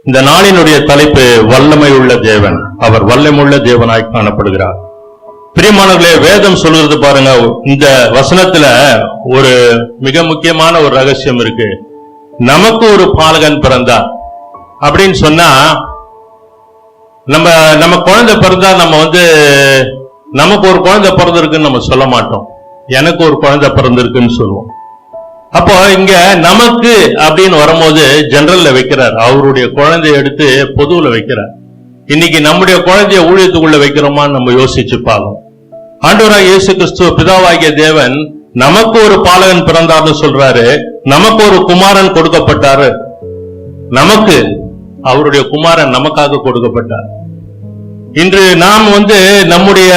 இந்த நாளினுடைய தலைப்பு வல்லமை உள்ள தேவன். அவர் வல்லமையுள்ள தேவனாய் காணப்படுகிறார். பிரியமானவர்களே, வேதம் சொல்றது பாருங்க, இந்த வசனத்துல ஒரு மிக முக்கியமான ஒரு ரகசியம் இருக்கு. நமக்கு ஒரு பாலகன் பிறந்தார் அப்படின்னு சொன்னா, நம்ம குழந்தை பிறந்தா நம்ம நமக்கு ஒரு குழந்தை பிறந்திருக்குன்னு நம்ம சொல்ல மாட்டோம். எனக்கு ஒரு குழந்தை பிறந்திருக்குன்னு சொல்லுவோம். அப்போ இங்க நமக்கு அப்படின்னு வரும்போது ஜெனரல்ல வைக்கிறார். அவருடைய குழந்தைய எடுத்து பொதுவுல வைக்கிறார். இன்னைக்கு நம்முடைய குழந்தைய ஊழியத்துக்குள்ள வைக்கிறோமான்னு நம்ம யோசிச்சு பார்க்கணும். ஆண்டவராகிய இயேசு கிறிஸ்துவ பிதாவாகிய தேவன் நமக்கு ஒரு பாலகன் பிறந்தார்னு சொல்றாரு. நமக்கு ஒரு குமாரன் கொடுக்கப்பட்டாரு. நமக்கு அவருடைய குமாரன் நமக்காக கொடுக்கப்பட்டார். இன்று நாம் நம்முடைய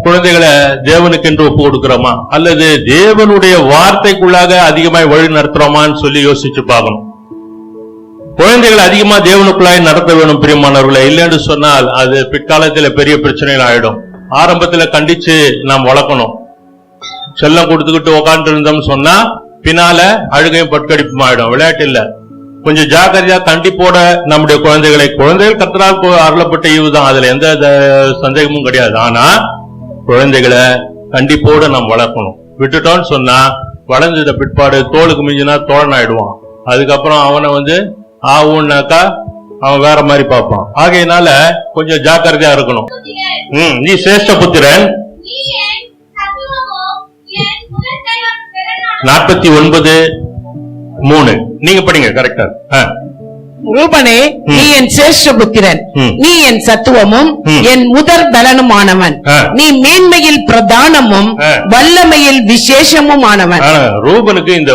குழந்தைகளை தேவனுக்கு என்று ஒப்பு கொடுக்கிறோமா, அல்லது தேவனுடைய வார்த்தைக்குள்ளாக அதிகமாய் வழி நடத்துறோமான்னு சொல்லி யோசிச்சு பார்க்கணும். குழந்தைகளை அதிகமா தேவனுக்குள்ளாய் நடத்த வேணும் பிரியமானவர்களை. இல்லைன்னு சொன்னால் அது பிற்காலத்துல பெரிய பிரச்சனைகள் ஆயிடும். ஆரம்பத்துல கண்டிச்சு நாம் வளர்க்கணும். செல்லம் கொடுத்துக்கிட்டு உக்காந்து இருந்தோம் சொன்னா பின்னால அழுகையும் பட்கடிப்பும் ஆயிடும். விளையாட்டு இல்ல, கொஞ்சம் ஜாக்கிரதையா கண்டிப்போட நம்முடைய குழந்தைகள் கர்த்தரால் அருளப்பட்ட ஈவுதான், அதுல எந்த சந்தேகமும் கிடையாது. ஆனா குழந்தைகளை கண்டிப்போட நாம் வளர்க்கணும். விட்டுட்டோம்னு சொன்னா வளர்ந்தத பிற்பாடு தோளுக்கு மிஞ்சினா தோழன் ஆயிடுவான். அதுக்கப்புறம் அவனை ஆவுன்னாக்கா அவன் வேற மாதிரி பார்ப்பான். ஆகையினால கொஞ்சம் ஜாக்கிரதையா இருக்கணும். நீ சிரேஷ்ட புத்திரன் 49:3 நீங்க படிங்க கரெக்டா. ரூபனே, நீ என் சிரேஷ்ட புத்திரன், நீ என் சத்துவமும் என் முதற் பலனுமானவன், நீ மேன்மையில் பிரதானமும் வல்லமையில் விசேஷமும் ஆனவன். ரூபனுக்கு இந்த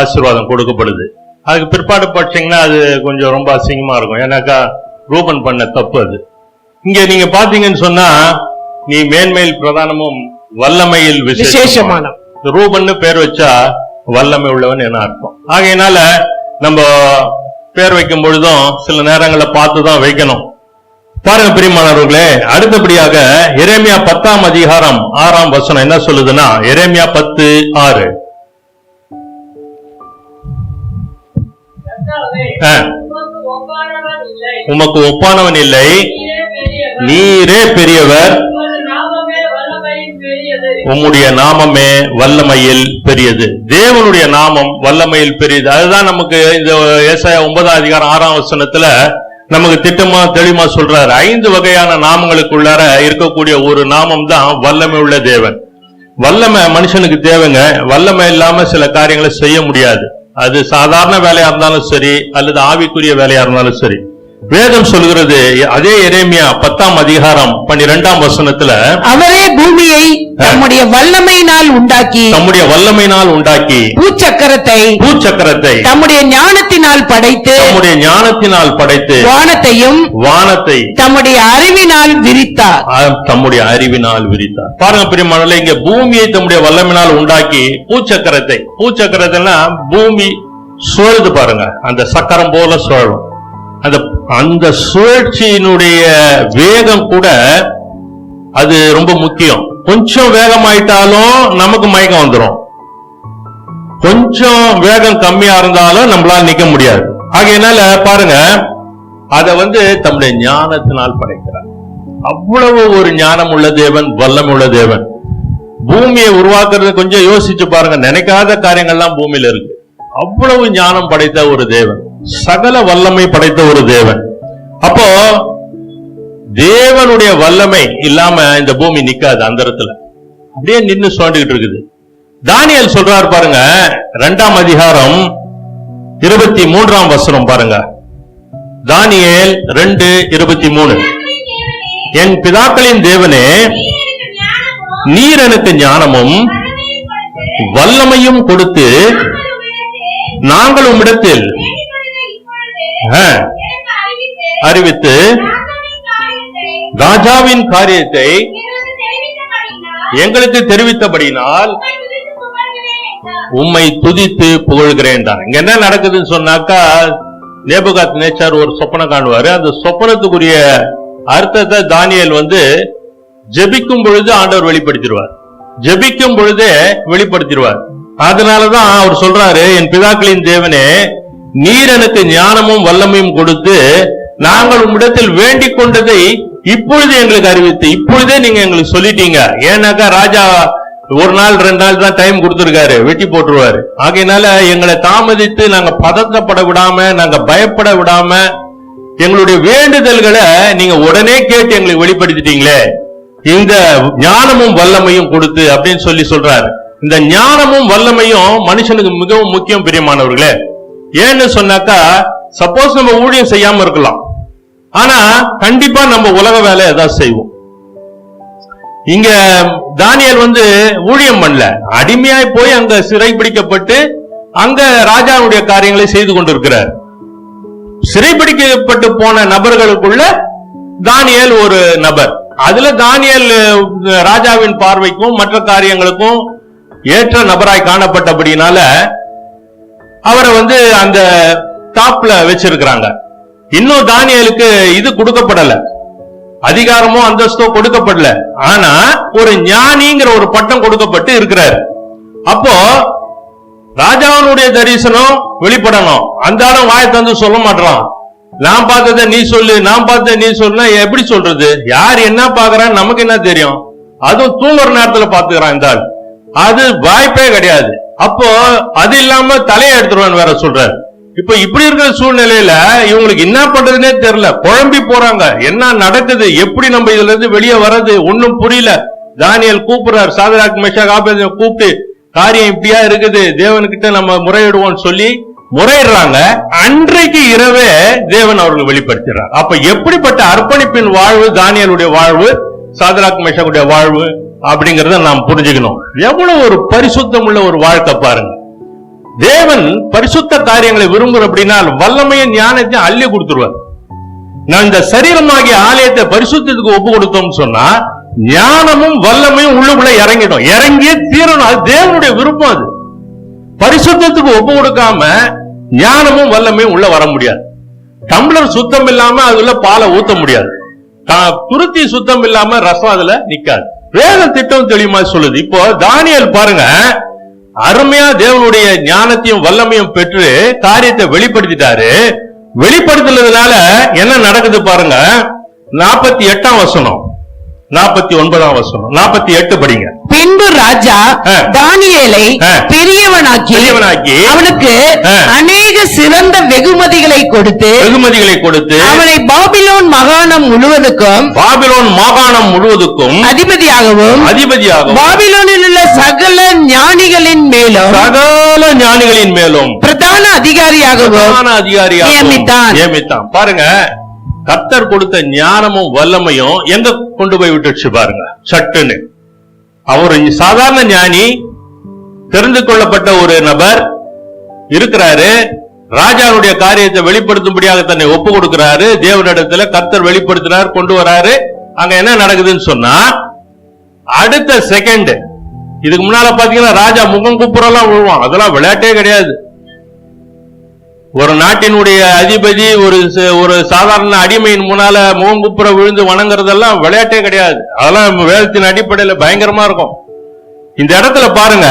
ஆசீர்வாதம் கொடுக்கப்படுது. அதுக்கு பிற்பாடு படிச்சீங்கன்னா அது கொஞ்சம் ரொம்ப அசிங்கமா இருக்கும். ஏன்னாக்கா ரூபன் பண்ண தப்பு அது. இங்க நீங்க பாத்தீங்கன்னு சொன்னா, நீ மேன்மையில் பிரதானமும் வல்லமையில் விசேஷமான. ரூபன் பேர் வச்சா வல்லமை உள்ளவன் என்ன அர்த்தம். ஆகையினால நம்ம பேர் வைக்கும் பொழுதும் சில நேரங்களை பார்த்துதான் வைக்கணும். பாருங்க பிரியமானவர்களே, அடுத்தபடியாக எரேமியா 10:6 என்ன சொல்லுதுன்னா, எரேமியா 10:6 உமக்கு ஒப்பானவன் இல்லை, நீரே பெரியவர், உம்முடைய நாமமே வல்லமையில் பெரியது. தேவனுடைய நாமம் வல்லமையில் பெரியது. அதுதான் நமக்கு இந்த ஏசாயா 9:6 நமக்கு திட்டமா தெளிவா சொல்றாரு. 5 வகையான நாமங்களுக்குள்ளார இருக்கக்கூடிய ஒரு நாமம் தான் வல்லமை உள்ள தேவன். வல்லமை மனுஷனுக்கு தேவைங்க. வல்லமை இல்லாம சில காரியங்களை செய்ய முடியாது. அது சாதாரண வேலையா இருந்தாலும் சரி, அல்லது ஆவிக்குரிய வேலையா இருந்தாலும் சரி. வேதம் சொல்கிறது, அதே எரேமியா 10:12 அவரே பூமியை தம்முடைய வல்லமையினால் உண்டாக்கி பூச்சக்கரத்தை தம்முடைய ஞானத்தினால் படைத்து வானத்தை தம்முடைய அறிவினால் விரித்தார். பாருங்க பிரியமானவர்களே, இங்க பூமியை தம்முடைய வல்லமையினால் உண்டாக்கி பூச்சக்கரத்தைன்னா பூமி சுழலுது பாருங்க, அந்த சக்கரம் போல சுழலும். அந்த சுழற்சியினுடைய வேகம் கூட அது ரொம்ப முக்கியம். கொஞ்சம் வேகமாயிட்டாலும் நமக்கு மயக்கம் வந்துடும், கொஞ்சம் வேகம் கம்மியா இருந்தாலும் நம்மளால நிக்க முடியாது. ஆகையினால பாருங்க, அத தம்முடைய ஞானத்தினால் படைக்கிறார். அவ்வளவு ஒரு ஞானம் உள்ள தேவன், வல்லமை உள்ள தேவன். பூமியை உருவாக்குறது கொஞ்சம் யோசிச்சு பாருங்க, நினைக்காத காரியங்கள்லாம் பூமியில இருக்கு. அவ்வளவு ஞானம் படைத்த ஒரு தேவன், சகல வல்லமை படைத்த ஒரு தேவன். அப்போ தேவனுடைய வல்லமை இல்லாம இந்த பூமி நிக்காது. அந்த இடத்துல அப்படியே நின்னு சுவாண்டுகிட்டு இருக்குது. தானியேல் சொல்றாரு பாருங்க, 2:23 பாருங்க. தானியேல் 2:23 என் பிதாக்களின் தேவனே, நீர் எனக்கு ஞானமும் வல்லமையும் கொடுத்து நாங்கள் உம்மிடத்தில் அறிவித்து ராஜாவின் காரியத்தை எங்களுக்கு தெரிவித்தபடினால் உம்மை துதித்து புகழ்கிறேன். இங்க என்ன நடக்குதுன்னு சொன்னாக்கா, நேபுகாத் நேச்சார் ஒரு சொப்பனம் காணுவாரு. அந்த சொப்பனத்துக்குரிய அர்த்தத்தை தானியேல் ஜெபிக்கும் பொழுது ஆண்டவர் வெளிப்படுத்திடுவார். ஜெபிக்கும் பொழுதே வெளிப்படுத்திடுவார். அதனாலதான் அவர் சொல்றாரு, என் பிதாக்களின் தேவனே, நீர் எனக்கு ஞானமும் வல்லமையும் கொடுத்து நாங்கள் உம்மிடத்தில் வேண்டிக் கொண்டதை இப்பொழுது எங்களுக்கு அறிவித்து இப்பொழுதே நீங்க எங்களுக்கு சொல்லிட்டீங்க. ஏன்னாக்கா ராஜா ஒரு நாள் 2 நாள் தான் டைம் கொடுத்திருக்காரு, வெட்டி போட்டுருவாரு. ஆகையினால எங்களை தாமதித்து நாங்க பதற்றப்பட விடாம, நாங்க பயப்பட விடாம, எங்களுடைய வேண்டுதல்களை நீங்க உடனே கேட்டு எங்களுக்கு வெளிப்படுத்திட்டீங்களே, இந்த ஞானமும் வல்லமையும் கொடுத்து அப்படின்னு சொல்றாரு. இந்த ஞானமும் வல்லமையும் மனுஷனுக்கு மிகவும் முக்கியம் பிரியமானவர்களே. ஏன்னு சொன்னாக்கா, சப்போஸ் நம்ம ஊழியம் செய்யாம இருக்கலாம், ஆனா கண்டிப்பா நம்ம உலக வேலை ஏதாவது செய்வோம். இங்க தானியேல் ஊழியம் பண்ணல, அடிமையாய் போய் அங்க சிறைபிடிக்கப்பட்டு அங்க ராஜாவுடைய காரியங்களை செய்து கொண்டிருக்கிறார். சிறைபிடிக்கப்பட்டு போன நபர்களுக்குள்ள தானியேல் ஒரு நபர். அதுல தானியேல் ராஜாவின் பார்வைக்கும் மற்ற காரியங்களுக்கும் ஏற்ற நபராய் காணப்பட்டபடினால அவரை அந்த டாப்ல வச்சிருக்கிறாங்க. இன்னும் தானியேலுக்கு இது கொடுக்கப்படல, அதிகாரமோ அந்தஸ்தோ கொடுக்கப்படல. ஆனா ஒரு ஞானிங்கிற ஒரு பட்டம் கொடுக்கப்பட்டு இருக்கிறார். அப்போ ராஜாவினுடைய தரிசனம் வெளிப்படணும். அந்த ஆளும் வாயை தந்து சொல்ல மாட்டான். நான் பார்த்ததை நீ சொல்லு, நான் பார்த்ததை நீ சொல்லுனா எப்படி சொல்றது? யார் என்ன பாக்குறான்னு நமக்கு என்ன தெரியும்? அதுவும் தூங்குற நேரத்துல பாத்துக்கிறான் இந்த ஆள், அது வாய்ப்பே கிடையாது. அப்போ அது இல்லாம தலையை எடுத்துருவான்னு வேற சொல்றாரு. இப்ப இப்படி இருக்கிற சூழ்நிலையில இவங்களுக்கு என்ன பண்றதுன்னே தெரியல, குழம்பி போறாங்க. என்ன நடக்குது, எப்படி நம்ம இதுல இருந்து வெளியே வர்றது ஒன்னும் புரியல. தானியேல் கூப்பிடுறாரு, சாத்ராக் மேஷாக் ஆபேத்நேகோ கூப்பிட்டு, காரியம் இப்படியா இருக்குது, தேவன்கிட்ட நம்ம முறையிடுவோம் சொல்லி முறையிடுறாங்க. அன்றைக்கு இரவே தேவன் அவர்கள் வெளிப்படுத்துறார். அப்ப எப்படிப்பட்ட அர்ப்பணிப்பின் வாழ்வு தானியேலுடைய வாழ்வு, சாத்ராக் மேஷாக்குடைய வாழ்வு அப்படிங்கறத நாம் புரிஞ்சுக்கணும். எவ்வளவு ஒரு பரிசுத்தம் உள்ள ஒரு வாழ்க்கை பாருங்க. தேவன் பரிசுத்த காரியங்களை விரும்புற அப்படின்னா வல்லமையும் ஞானத்தையும் அள்ளி கொடுத்துருவார். நான் இந்த சரீரமாகிய ஆலயத்தை பரிசுத்தத்துக்கு ஒப்பு கொடுத்தோம்னு சொன்னா ஞானமும் வல்லமையும் உள்ளுக்குள்ள இறங்கிடும், இறங்கியே தீரணும். அது தேவனுடைய விருப்பம். அது பரிசுத்தத்துக்கு ஒப்பு கொடுக்காம ஞானமும் வல்லமையும் உள்ள வர முடியாது. டம்ளர் சுத்தம் இல்லாம அதுல பாலை ஊத்த முடியாது. துருத்தி சுத்தம் இல்லாம ரசம் அதுல நிக்காது. வேத திட்டம் தெளிவா சொல்லுது. இப்போ தானியேல் பாருங்க, அருமையா தேவனுடைய ஞானத்தையும் வல்லமையும் பெற்று காரியத்தை வெளிப்படுத்திட்டாரு. வெளிப்படுத்தினதுனால என்ன நடக்குது பாருங்க. 48ஆம் வசனம், 49ஆம் வசனம், 48 படிங்க. பின்பு ராஜா தானியேலை பெரியவனாக்கி அவனுக்கு அநேக சிறந்த வெகுமதிகளை கொடுத்து அவனை பாபிலோன் மாகாணம் முழுவதுக்கும் அதிபதியாகவும் பாபிலோனில் உள்ள சகல ஞானிகளின் மேலும் பிரதான அதிகாரியாகவும் நியமித்தான். பாருங்க, கர்த்தர் கொடுத்த ஞானமும் வல்லமையும் எங்க கொண்டு போய் விட்டுச்சு பாருங்க. சட்டுன்னு அவர் சாதாரண ஞானி, தெரிந்து கொள்ளப்பட்ட ஒரு நபர் இருக்கிறாரு. ராஜாவுடைய காரியத்தை வெளிப்படுத்தும்படியாக தன்னை ஒப்பு கொடுக்கிறாரு. தேவனிடத்துல கர்த்தர் வெளிப்படுத்தினார், கொண்டு வராரு. அங்க என்ன நடக்குதுன்னு சொன்னா, அடுத்த செகண்ட், இதுக்கு முன்னால பாத்தீங்கன்னா ராஜா முகம் குப்புறெல்லாம் விழுவான். அதெல்லாம் விளையாட்டே கிடையாது. ஒரு நாட்டினுடைய அதிபதி ஒரு சாதாரண அடிமையின் முன்னால முகம் குப்புற விழுந்து வணங்குறதெல்லாம் விளையாட்டே கிடையாது. அதெல்லாம் வேதத்தின் அடிப்படையில பயங்கரமா இருக்கும். இந்த இடத்துல பாருங்க,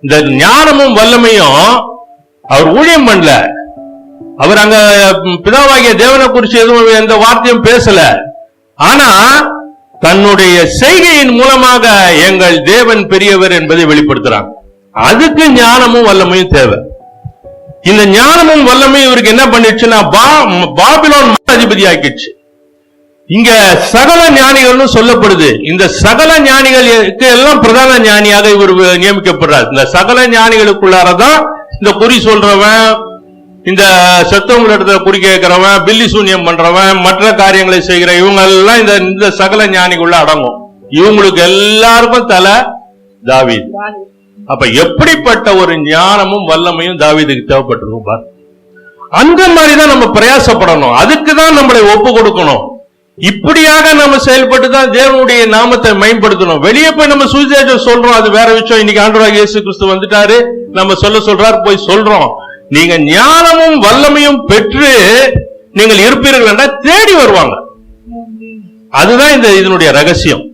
இந்த ஞானமும் வல்லமையும் அவர் ஊழியம் பண்ணல. அவர் அங்க பிதாவாகிய தேவனை குறிச்சு எதுவும் எந்த வார்த்தையும் பேசல. ஆனா தன்னுடைய செய்கையின் மூலமாக எங்கள் தேவன் பெரியவர் என்பதை வெளிப்படுத்துறாங்க. அதுக்கு ஞானமும் வல்லமையும் தேவை. இந்த ஞானமும் வல்லமையும் இவருக்கு என்ன பண்ணிடுச்சுன்னா பாபிலோன் அதிபதி ஆக்கிடுச்சு. இங்க சகல ஞானிகள்னு சொல்லப்படுது. இந்த சகல ஞானிகளுக்கு எல்லாம் பிரதான ஞானியாக இவர் நியமிக்கப்படுறார். இந்த சகல ஞானிகளுக்குள்ளாரதான் இந்த குறி சொல்றவன், இந்த செத்தவங்க இடத்துல குறி கேட்கிறவன், பில்லி சூன்யம் பண்றவன், மற்ற காரியங்களை செய்கிற இவங்க எல்லாம் இந்த சகல ஞானிக்குள்ள அடங்கும். இவங்களுக்கு எல்லாருக்கும் தலை தாவீது. அப்ப எப்படிப்பட்ட ஒரு ஞானமும் வல்லமையும் தாவீதுக்கு தேவைப்பட்டிருக்கும் பாரு. அந்த மாதிரிதான் நம்ம பிரயாசப்படணும். அதுக்குதான் நம்மளை ஒப்பு கொடுக்கணும். இப்படியாக நம்ம செயல்பட்டு தான் தேவனுடைய நாமத்தை மேம்படுத்தணும். வெளியே போய் நம்ம சுவிசேஷம் சொல்றோம், அது வேற விஷயம். இன்னைக்கு ஆண்டவராகிய இயேசு கிறிஸ்து வந்துட்டாரு, நம்ம சொல்றாரு, போய் சொல்றோம். நீங்க ஞானமும் வல்லமையும் பெற்று நீங்கள் இருப்பீர்கள் என்றால் தேடி வருவாங்க. அதுதான் இதனுடைய ரகசியம்.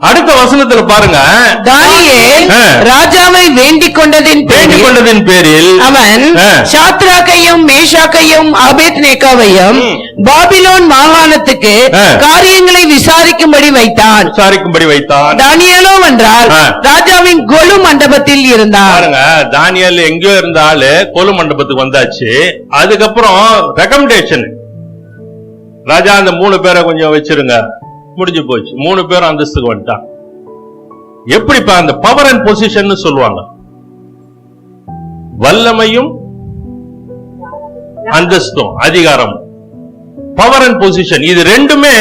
அடுத்த வசனத்துல பாருங்க, தானியேல் ராஜாவை வேண்டிக் கொண்டதின் பேரில் அவன் சாத்ராக்கையும் மேஷாக்கையும் ஆபேத்நேகோவையும் பாபிலோன் மாகாணத்துக்கு காரியங்களை விசாரிக்கும்படி வைத்தான். தானியேலோ என்றால் ராஜாவின் கொலு மண்டபத்தில் இருந்தான். பாருங்க, தானியேல் எங்கேயோ இருந்தாலு கொலு மண்டபத்துக்கு வந்தாச்சு. அதுக்கப்புறம் ரெக்கமெண்டேஷன், ராஜா அந்த 3 பேரை கொஞ்சம் வச்சிருங்க, முடிஞ்சு போச்சு. 3 பேரும் அந்தஸ்துக்கு வந்துட்டான். எப்படிப்பா அந்த பவர் அண்ட் பொசிஷன் சொல்லுவாங்க, வல்லமையும் அந்தஸ்தும் அதிகாரம், பவர் அண்ட் பொசிஷன், இது ரெண்டுமே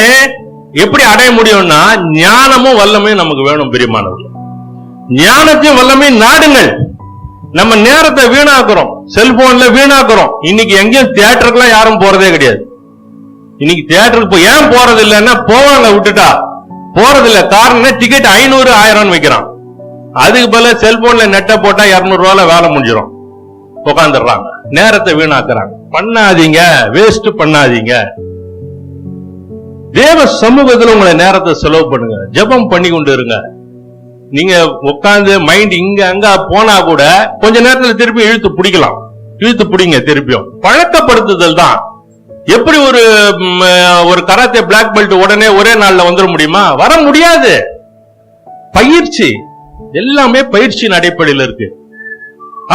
எப்படி அடைய முடியும்னா ஞானமும் வல்லமையும் நமக்கு வேணும். பிரியமானவர்கள், ஞானத்தையும் வல்லமையும் நாடுங்கள். நம்ம நேரத்தை வீணாக்குறோம், செல்போன்ல வீணாக்குறோம். இன்னைக்கு எங்கேயும் தியேட்டருக்குலாம் யாரும் போறதே கிடையாது. இன்னைக்கு தியேட்டருக்கு ஏன் போறது இல்லைன்னா, போவாங்க விட்டுட்டா போறது இல்ல. காரணம், டிக்கெட் 500 1000 வைக்கிறான். அதுக்கு பதிலா செல்போன்ல நெட்டை போட்டா 200 ரூபாய் வேலை முடிஞ்சிடும். உட்காந்துடுறாங்க, நேரத்தை வீணாக்குறாங்க. பண்ணாதீங்க, வேஸ்ட் பண்ணாதீங்க. தேவ சமூகத்துல உங்களை நேரத்தை செலவு பண்ணுங்க, ஜெபம் பண்ணி கொண்டு இருங்க. நீங்க உட்கார்ந்து மைண்ட் இங்க அங்க போனா கூட கொஞ்ச நேரத்துல திருப்பி இழுத்து பிடிக்கலாம். இழுத்து பிடிங்க திருப்பியும். பழக்கப்படுத்துதல் தான். எப்படி ஒரு கராத்தே பிளாக் பெல்ட் உடனே ஒரே நாள்ல வந்துட முடியுமா? வர முடியாது. பயிற்சி, எல்லாமே பயிற்சியின் அடிப்படையில் இருக்கு.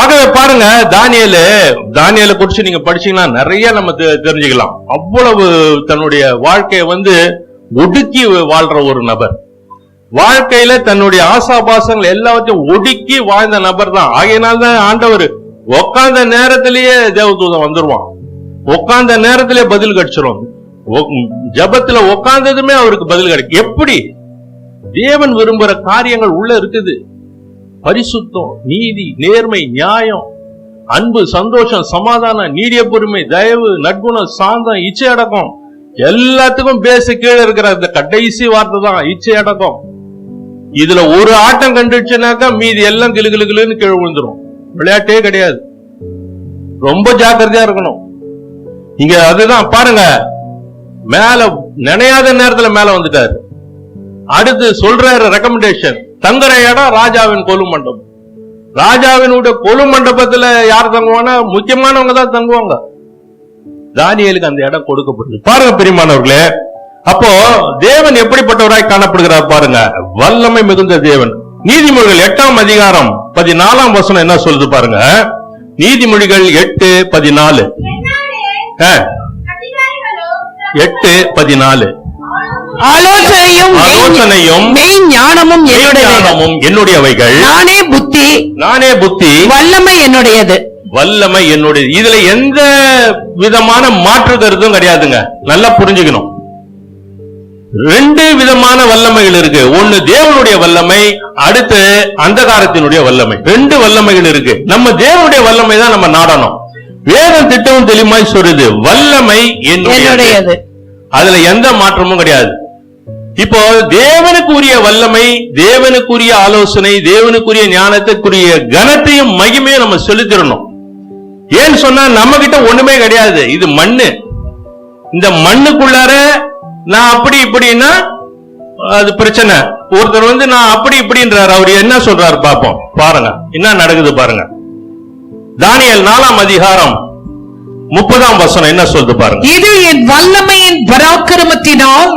ஆகவே பாருங்க, தானியேலை குறிச்சு நீங்க படிச்சீங்கன்னா நிறைய நம்ம தெரிஞ்சுக்கலாம். அவ்வளவு தன்னுடைய வாழ்க்கையை ஒடுக்கி வாழ்ற ஒரு நபர், வாழ்க்கையில தன்னுடைய ஆசாபாசங்கள் எல்லாத்தையும் ஒடுக்கி வாழ்ந்த நபர் தான். ஆகையினால்தான் ஆண்டவர் உட்கார்ந்த நேரத்திலேயே தேவதூதன் வந்துருவான். உட்கார்ந்த நேரத்திலே பதில் கிடைச்சிரும். ஜபத்துல உட்கார்ந்ததுமே அவருக்கு பதில் கிடைக்கும். எப்படி? தேவன் விரும்புற காரியங்கள் உள்ள இருக்குது. பரிசுத்தம், நீதி, நேர்மை, நியாயம், அன்பு, சந்தோஷம், சமாதானம், நீடிய பொறுமை, தயவு, நற்குணம், சாந்தம், இச்சை அடக்கம், எல்லாத்துக்கும் பேச கீழே இருக்கிற இந்த கடைசி வார்த்தை தான் இச்சை அடக்கம். இதுல ஒரு ஆட்டம் கண்டுச்சுனாக்கா மீதி எல்லாம் கிளுகிளுன்னு கீழே விழுந்துரும். விளையாட்டே கிடையாது. ரொம்ப ஜாக்கிரதையா இருக்கணும். இங்க அதுதான் பாருங்க, மேல நினையாத நேரத்துல மேல வந்துட்டாரு. அடுத்து சொல்றாரு ரெக்கமெண்டேஷன், தங்குற இடம் ராஜாவின் கொலு மண்டபம். ராஜாவினுடைய கொலு மண்டபத்துல யார் தங்குவானா? முக்கியமானவங்க தான் தங்குவாங்க. தானியேலுக்கு அந்த இடம் கொடுக்கப்பட்டது. பாருங்க பிரியமானவர்களே, அப்போ தேவன் எப்படிப்பட்டவராய் காணப்படுகிறார் பாருங்க, வல்லமை மிகுந்த தேவன். நீதிமொழிகள் 8ஆம் அதிகாரம் 14ஆம் வசனம் என்ன சொல்லுது பாருங்க. நீதிமொழிகள் 8:14. 8:14. ஆலோசனையும் மெய்ஞானமும் என்னுடையவைகள். நானே புத்தி வல்லமை என்னுடையது. இதுல எந்த விதமான மாற்று கருத்தும் கிடையாதுங்க. நல்லா புரிஞ்சுக்கணும். 2 விதமான வல்லமைகள் இருக்கு. ஒன்னு தேவனுடைய வல்லமை, அடுத்து அந்தகாரத்தினுடைய வல்லமை. 2 வல்லமைகள் இருக்கு. நம்ம தேவனுடைய வல்லமை தான் நம்ம நாடணும். வேதம் திட்டமும் தெளிவாய் சொல்லுது, வல்லமை என்னுடையது. அதுல எந்த மாற்றமும் கிடையாது. இப்போ தேவனுக்குரிய வல்லமை, தேவனுக்குரிய ஆலோசனை, தேவனுக்குரிய ஞானத்துக்குரிய கனத்தையும் மகிமையும் நம்ம செலுத்திடணும். ஏன்னு சொன்னா நம்ம கிட்ட ஒண்ணுமே கிடையாது. இது மண்ணு. இந்த மண்ணுக்குள்ளார நான் அப்படி இப்படின்னா அது பிரச்சனை. ஒருத்தர் நான் அப்படி இப்படின்றாரு. அவர் என்ன சொல்றாரு பாப்போம். பாருங்க என்ன நடக்குது பாருங்க. தானியேல் 4ஆம் அதிகாரம் 30ஆம் வசனம் என்ன சொல்லுது பாருங்க. இது என் வல்லமையின் பராக்கிரமத்தினால்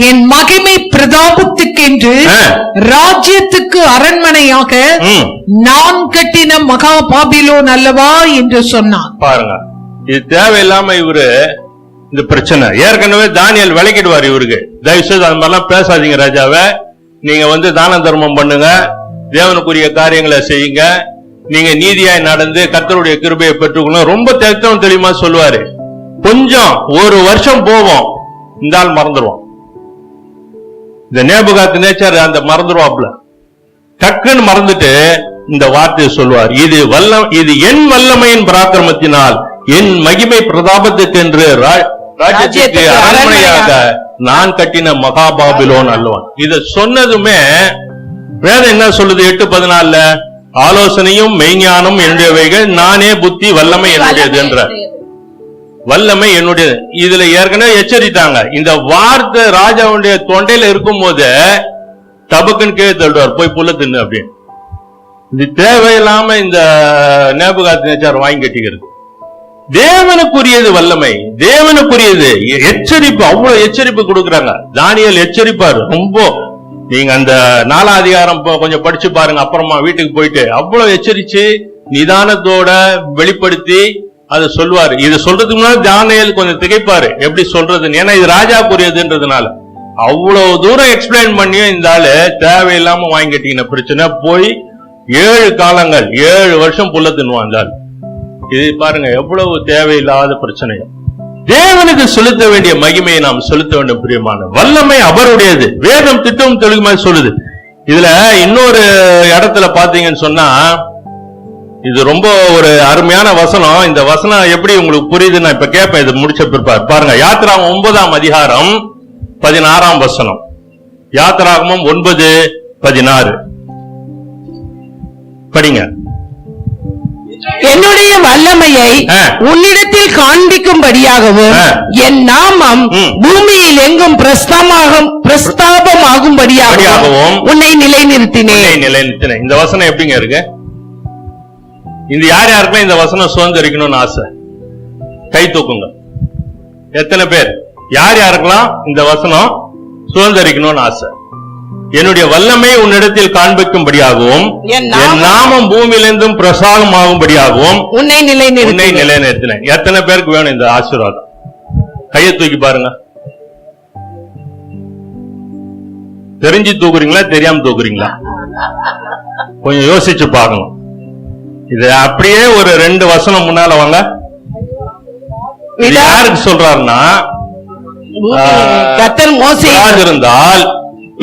என் மகிமை பிரதாபத்துக்கென்று ராஜ்யத்துக்கு அரண்மனையாக நான் கட்டின மகா பாபிலோன் அல்லவா என்று சொன்னான். பாருங்க, இது தேவையில்லாம இவரு இந்த பிரச்சனை ஏற்கனவே தானியேல் விளக்கிடுவார் இவருக்கு. தயவுசெய்து அது மாதிரிலாம் பேசாதீங்க ராஜாவே. நீங்க தான தர்மம் பண்ணுங்க, தேவனுக்குரிய காரியங்களை செய்யுங்க, நீங்க நீதியாய் நடந்து கர்த்தருடைய கிருபையை பெற்றுக்கணும். ரொம்ப தெளிவாக தெளிவா சொல்லுவாரு. கொஞ்சம் 1 வருஷம் போவோம், இந்த ஆள் மறந்துடுவான். இந்த நேபுகாத் நேச்சர் அந்த மறந்துடுவாப்ல. டக்குன்னு மறந்துட்டு இந்த வார்த்தையை சொல்லுவார். இது என் வல்லமையின் பராக்கிரமத்தினால் என் மகிமை பிரதாபத்துக்கு என்று ராஜ்யத்துக்கு அரண்மனையாக நான் கட்டின மகா பாபிலோன் அல்லவன். இத சொன்னதுமே வேதம் என்ன சொல்லுது? 8:14 ஆலோசனையும் மெய்ஞானம் என்னுடையவைகள், நானே புத்தி வல்லமை என்னுடையது என்ற. வல்லமை என்னுடையது. இதுல ஏற்கனவே எச்சரித்தாங்க. இந்த வார்த்தை ராஜாவுடைய தொண்டையில இருக்கும் போது டபக்குன்னு கீழே தள்ளுவார், போய் புல்ல தின்னு அப்படின்னு. இது தேவையில்லாம இந்த நேபுகாத்நேச்சார் வாங்கி கட்டிக்கிறது. தேவனுக்குரியது வல்லமை, தேவனுக்குரியது எச்சரிப்பு. அவ்வளவு எச்சரிப்பு கொடுக்கறாங்க. தானியேல் எச்சரிப்பாரு ரொம்ப. நீங்க அந்த 4ஆம் அதிகாரம் கொஞ்சம் படிச்சு பாருங்க, அப்புறமா வீட்டுக்கு போயிட்டு. அவ்வளவு எச்சரிச்சு நிதானத்தோட வெளிப்படுத்தி அதை சொல்வாரு. இது சொல்றதுக்கு முன்னாடி தானியேல் கொஞ்சம் திகைப்பாரு, எப்படி சொல்றதுன்னு. ஏன்னா இது ராஜாக்குரியதுன்றதுனால அவ்வளவு தூரம் எக்ஸ்பிளைன் பண்ணியும் இந்த ஆளு தேவையில்லாம வாங்கி கட்டிக்கின பிரச்சனை போய் 7 காலங்கள் 7 வருஷம் புல்ல தின்னுவான். இது பாருங்க எவ்வளவு தேவையில்லாத பிரச்சனை. தேவனுக்கு செலுத்த வேண்டிய மகிமையை நாம் செலுத்த வேண்டும். பிரியமான வல்லமை அவருடையது. வேதம் திட்டம் தெளிவாக சொல்லுது. இதுல இன்னொரு இடத்துல பாத்தீங்கன்னு சொன்னா, இது ரொம்ப ஒரு அருமையான வசனம். இந்த வசனம் எப்படி உங்களுக்கு புரியுது நான் இப்ப கேட்பேன், இது முடிச்ச பிற்பாடு. பாருங்க, யாத்திராகமம் 9ஆம் அதிகாரம் 16ஆம் வசனம். யாத்திராகமம் 9:16 படிங்க. என்னுடைய வல்லமையை உன்னிடத்தில் காண்பிக்கும்படியாகவும் என் நாமம் பூமியில் எங்கும் பிரஸ்தாபமாகும்படியாகவும் உன்னை நிலைநிறுத்தினேன். இந்த வசனம் எப்படிங்க இருக்கு? இந்த யார் யாருக்குமே இந்த வசனம் சுதந்திரிக்கணும்னு ஆசை? கை தூக்குங்க. எத்தனை பேர்? யார் யாருக்கெல்லாம் இந்த வசனம் சுதந்திரிக்கணும்னு ஆசை? என்னுடைய வல்லமை உன்னிடத்தில் காண்பிக்கும்படியாகவும் என் நாமம் பூமியிலிருந்தும் பிரசாதமாகும்படியாகவும் உன்னை நிலைநிறுத்தினேன். எத்தனை பேருக்கு வேணும் இந்த ஆசீர்வாதம்? கையை தூக்கி பாருங்க. தெரிஞ்சு தூக்குறீங்களா, தெரியாம தூக்குறீங்களா? கொஞ்சம் யோசிச்சு பார்க்கணும். இது அப்படியே ஒரு 2 வசனம் முன்னால வாங்க. யாருக்கு சொல்றாருன்னா, கர்த்தர் மோசேயை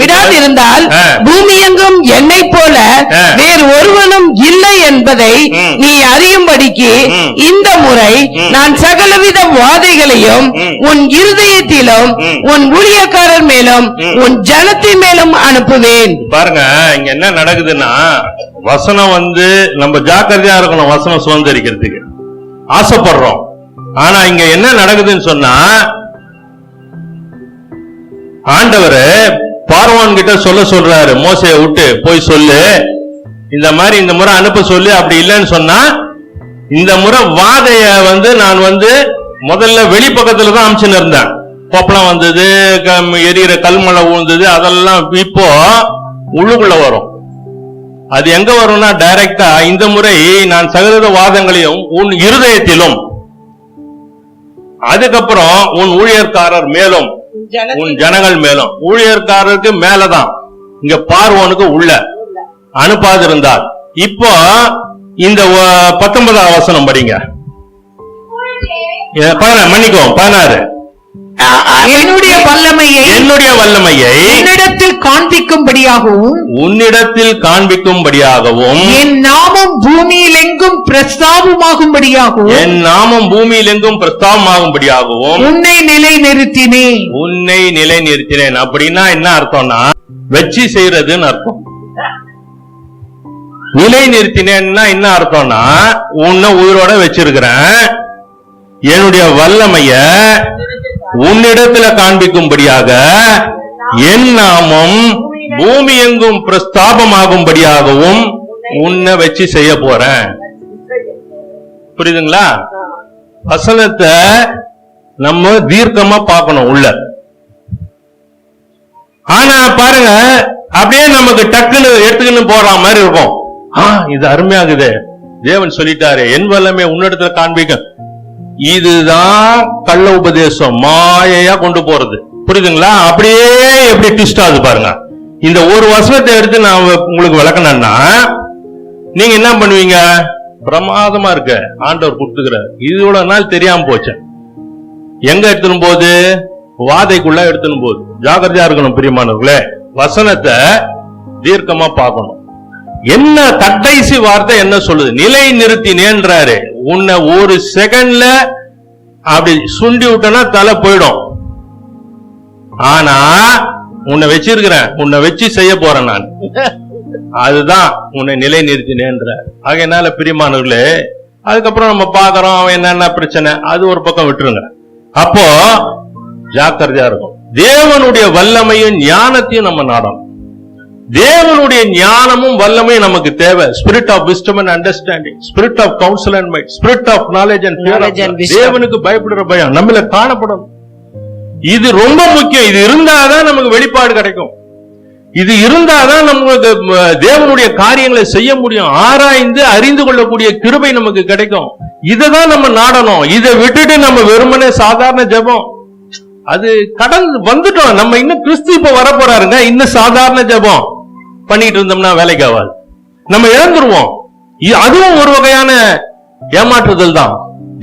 விடாதிருந்தால் பூமி எங்கும் என்னை போல வேறு ஒருவனும் இல்லை என்பதை நீ அறியும்படிக்கு இந்த முறை நான் சகலவித வாதைகளையும் உன் இருதயத்திலும் உன் ஊழியக்காரர் மேலும் உன் ஜனத்தின் மேலும் அனுப்புவேன். பாருங்க, இங்க என்ன நடக்குதுன்னா, வசனம் நம்ம ஜாக்கிரதையா இருக்கணும். வசனம் சுதந்திரிக்கிறதுக்கு ஆசைப்படுறோம். ஆனா இங்க என்ன நடக்குதுன்னு சொன்னா, ஆண்டவர் பார்வோன் கிட்ட சொல்றாரு, மோசையை விட்டு போய் சொல்லு, இந்த மாதிரி இந்த முறை அனுப்ப சொல்லு. அப்படி இல்லைன்னு சொன்னா இந்த முறை வாதைய நான் முதல்ல வெளிப்பக்கத்துல தான் அமிச்சுன்னு இருந்தேன். கொப்பளம் வந்தது, எரியிற கல்மழை விழுந்தது, அதெல்லாம் இப்போ உள்ளுக்குள்ள வரும். அது எங்க வரும்னா டைரக்டா இந்த முறை நான் சகல வாதங்களையும் உன் இருதயத்திலும், அதுக்கப்புறம் உன் ஊழியர்காரர் மேலும், உன் ஜனங்கள் மேலும். ஊழியர்காரருக்கு மேலதான், இங்க பார்வோனுக்கு உள்ள அனுப்பாதிருந்தார். இப்போ இந்த 19ஆம் வசனம் படிங்க. மன்னிக்கும் 16. என்னுடைய வல்லமையை உன்னிடத்தில் காண்பிக்கும்படியாகவும் என் நாமம் பூமியில் எங்கும் பிரஸ்தாபமாகும்படியாகவும் உன்னை நிலைநிறுத்தினேன். அப்படின்னா என்ன அர்த்தம்னா, வச்சு செய்யறதுன்னு அர்த்தம். நிலை நிறுத்தினேன்னா என்ன அர்த்தம்னா, உன்னை உயிரோட வச்சிருக்கிறேன், என்னுடைய வல்லமைய உன்னிடத்துல காண்பிக்கும்படியாக என் நாமம் பூமி எங்கும் பிரஸ்தாபமாகும்படியாகவும் உன்னை வச்சு செய்ய போறேன். புரியுதுங்களா? வசனத்தை நம்ம தீர்க்கமா பார்க்கணும் உள்ள. ஆனா பாருங்க, அப்படியே நமக்கு டக்குன்னு எடுத்துக்கின்னு போற மாதிரி இருக்கும். இது அருமையாகுது, தேவன் சொல்லிட்டாரு என் வல்லமை உன்னிடத்துல காண்பிக்க. இதுதான் கள்ள உபதேசம், மாயையா கொண்டு போறது. புரியுதுங்களா? அப்படியே எப்படி ட்விஸ்ட் ஆகுது பாருங்க. இந்த ஒரு வசனத்தை எடுத்து நான் உங்களுக்கு விளக்கணும்னா நீங்க என்ன பண்ணுவீங்க? பிரமாதமா இருக்க ஆண்டவர் கொடுத்துக்கிற, இது இவ்வளவு நாள் தெரியாம போச்சு. எங்க எடுத்துன்னு போது? வாதைக்குள்ள எடுத்துன்னு போது. ஜாக்கிரதையா இருக்கணும் பிரியமானவர்களே. வசனத்தை தீர்க்கமா பார்க்கணும். என்ன கடைசி வார்த்தை என்ன சொல்லுது? நிலை நிறுத்தினேன்றாரு. உன்னை ஒரு செகண்ட்ல அப்படி சுண்டி விட்டனா தலை போயிடும். ஆனா உன்னை வச்சிருக்கிறேன், உன்னை வச்சு செய்ய போறேன் நான். அதுதான் உன்னை நிலை நிறுத்தினேன்ற. ஆகையினால பிரியமானவர்களே, அதுக்கப்புறம் நம்ம பாக்குறோம் அவன் என்னென்ன பிரச்சனை, அது ஒரு பக்கம் விட்டுருங்க. அப்போ ஜாக்கிரதையா இருக்கும். தேவனுடைய வல்லமையும் ஞானத்தையும் நம்ம நாடணும். தேவனுடைய ஞானமும் வல்லமையும் நமக்கு தேவை. Spirit of wisdom and understanding, spirit of council and mind, spirit of knowledge and fear of God. தேவனுக்கு பயப்படுற பயம் நம்மள காணப்படும். இது ரொம்ப முக்கியம். இது இருந்தாதான் நமக்கு வெளிப்பாடு கிடைக்கும். இது இருந்தாதான் நமக்கு தேவனுடைய காரியங்களை செய்ய முடியும். ஆராய்ந்து அறிந்து கொள்ளக்கூடிய கிருபை நமக்கு கிடைக்கும். இததான் நம்ம நாடணும். இதை விட்டுட்டு நம்ம வெறுமனே சாதாரண ஜெபம், அது கடந்து வந்துட்டோம். நம்ம இன்னும் கிறிஸ்து இப்ப வர போறாருங்க. இன்னும் சாதாரண ஜெபம் பண்ணிட்டு இருந்தோம்னா வேலைக்கு ஆகாது, நம்ம இழந்துருவோம். அதுவும் ஒரு வகையான ஏமாற்றுதல் தான்.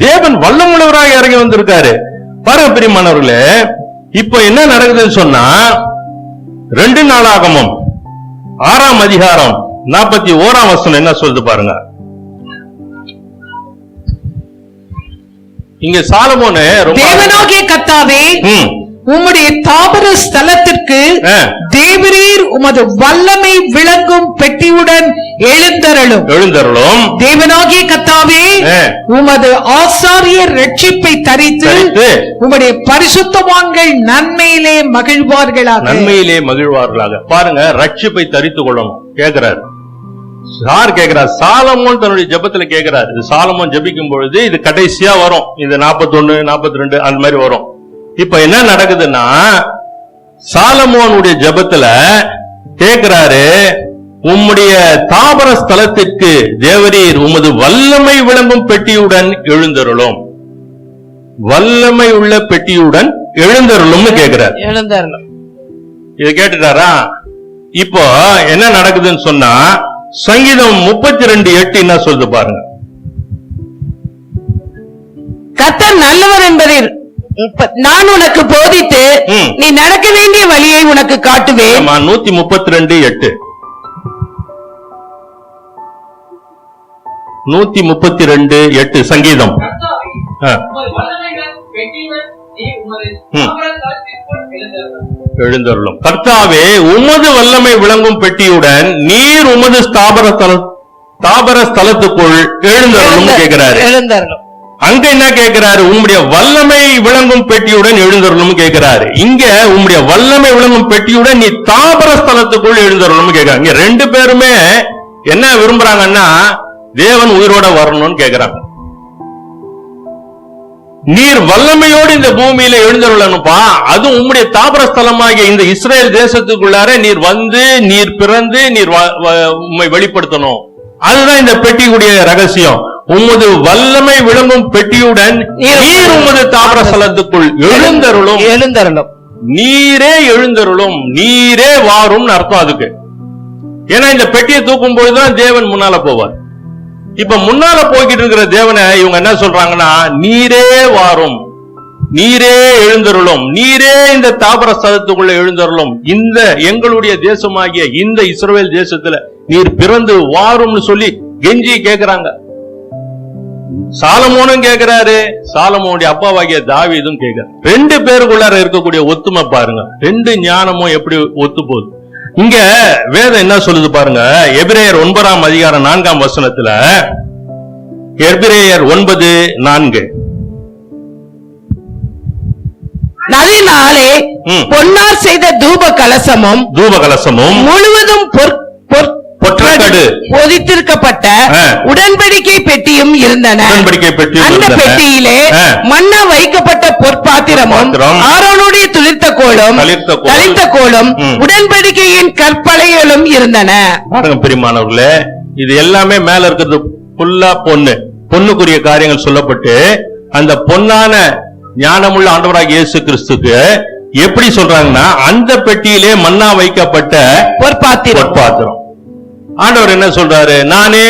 தேவன் வல்லமுள்ளவராக இறங்கி வந்திருக்காரு பாருங்க பிரியமானவர்களே. இப்ப என்ன நடக்குதுன்னு சொன்னா 2 நாளாகமம் 6ஆம் அதிகாரம் 41ஆம் வசனம் என்ன சொல்லுது பாருங்க. இங்க சாலமோன் தேவனாகிய கர்த்தாவே, உம்முடைய தாபர ஸ்தலத்திற்கு தேவரீர் உமது வல்லமை விளங்கும் பெட்டியுடன் எழுந்தருளும். தேவனாகிய கர்த்தாவே, உமது ஆசாரியர் ரட்சிப்பை தரித்து உம்முடைய பரிசுத்தவான்கள் நன்மையிலே மகிழ்வார்களாக. பாருங்க, ரட்சிப்பை தரித்து கொள்ளணும் கேட்கிறார். யார் கேட்கிறார்? சாலமோன் தன்னுடைய ஜெபத்துல கேட்கிறார். இது சாலமோன் ஜெபிக்கும் பொழுது இது கடைசியா வரும். இது 41, 42 அந்த மாதிரி வரும். இப்ப என்ன நடக்குதுன்னா, சாலமோனுடைய ஜெபத்துல கேட்கிறாரு, உம்முடைய தாபர ஸ்தலத்திற்கு தேவரீர் உமது வல்லமை விளங்கும் பெட்டியுடன் எழுந்தருளும். வல்லமை உள்ள பெட்டியுடன் எழுந்தருளும்னு கேட்கிறார். இது கேட்டுட்டாரா? இப்போ என்ன நடக்குதுன்னு சொன்னா, சங்கீதம் 32:8 என்ன சொல்லுது பாருங்க. கர்த்தர் நல்லவர் என்பதை நான் உனக்கு போதித்து நீ நடக்க வேண்டிய வழியை உனக்கு காட்டுவேன். 132:8 132:8 சங்கீதம். எழுந்தருளும். கர்த்தாவே, உமது வல்லமை விளங்கும் பெட்டியுடன் நீர் உமது தாபர ஸ்தலத்துக்குள் எழுந்தருளும் கேட்கிறாரு. அங்க என்ன கேட்கிறாரு? உம்முடைய வல்லமை விளங்கும் பெட்டியுடன் எழுந்தருளும் கேட்கிறாரு. இங்க உம்முடைய வல்லமை விளங்கும் பெட்டியுடன் நீ தாபர ஸ்தலத்துக்குள் எழுந்தருளும் கேட்கிறாங்க. இங்க 2 பேருமே என்ன விரும்புறாங்கன்னா, தேவன் உயிரோட வரணும்னு கேட்கிறாங்க. நீர் வல்லமையோடு இந்த பூமியில எழுந்தருளனுப்பா, அது உம்முடைய தாபர ஸ்தலமாகிய இந்த இஸ்ரேல் தேசத்துக்குள்ளார நீர் வந்து நீர் பிறந்து நீர் உம்மை வெளிப்படுத்தணும். அதுதான் இந்த பெட்டியுடைய ரகசியம். உமது வல்லமை விளங்கும் பெட்டியுடன் நீர் உமது தாபர ஸ்தலத்துக்குள் எழுந்தருளும். நீரே எழுந்தருளும், நீரே வாரும் அர்த்தம் அதுக்கு. ஏன்னா இந்த பெட்டியை தூக்கும் போதுதான் தேவன் முன்னால போவார். இப்ப முன்னால போய்கிட்டு இருக்கிற தேவனை இவங்க என்ன சொல்றாங்கன்னா, நீரே வாரும், நீரே எழுந்தருளும், நீரே இந்த தாபர ஸ்தலத்துக்குள்ள எழுந்தருளும். இந்த எங்களுடைய தேசமாகிய இந்த இஸ்ரவேல் தேசத்துல நீர் பிறந்து வாரும்னு சொல்லி கெஞ்சி கேட்கிறாங்க. சாலமோனும் கேட்கிறாரு, சாலமோனுடைய அப்பாவாகிய தாவீதும் கேட்கிறார். 2 பேருக்குள்ளார இருக்கக்கூடிய ஒத்துமை பாருங்க. 2 ஞானமும் எப்படி ஒத்து போகுது. இங்க வேதம் என்ன சொல்லுது பாருங்க. எபிரேயர் 9ஆம் அதிகாரம் 4ஆம் வசனத்துல, எபிரேயர் 9:4 அதனாலே பொன்னார் செய்த தூப கலசமும் முழுவதும் பொற்றடு பொதித்திருக்கப்பட்ட உடன்படிக்கை பெட்டியும் இருந்தன. அந்த பெட்டியிலே மன்னா வைக்கப்பட்ட பொற்பாத்திரமும் ஆரோனுடைய துளிர்த்த கோலும் உடன்படிக்கையின் கற்பலைகளும் இருந்தன. பாருங்க பிரியமானவர்களே, இது எல்லாமே மேல இருக்கிறது ஃபுல்லா பொண்ணுக்குரிய காரியங்கள் சொல்லப்பட்டு, அந்த பொன்னான ஞானமுள்ள ஆண்டவராகிய இயேசு கிறிஸ்துக்கு எப்படி சொல்றாங்கன்னா, அந்த பெட்டியிலே மன்னா வைக்கப்பட்ட பொற்பாத்திரம். ஆண்டவர் என்ன சொல்றாரு? நானே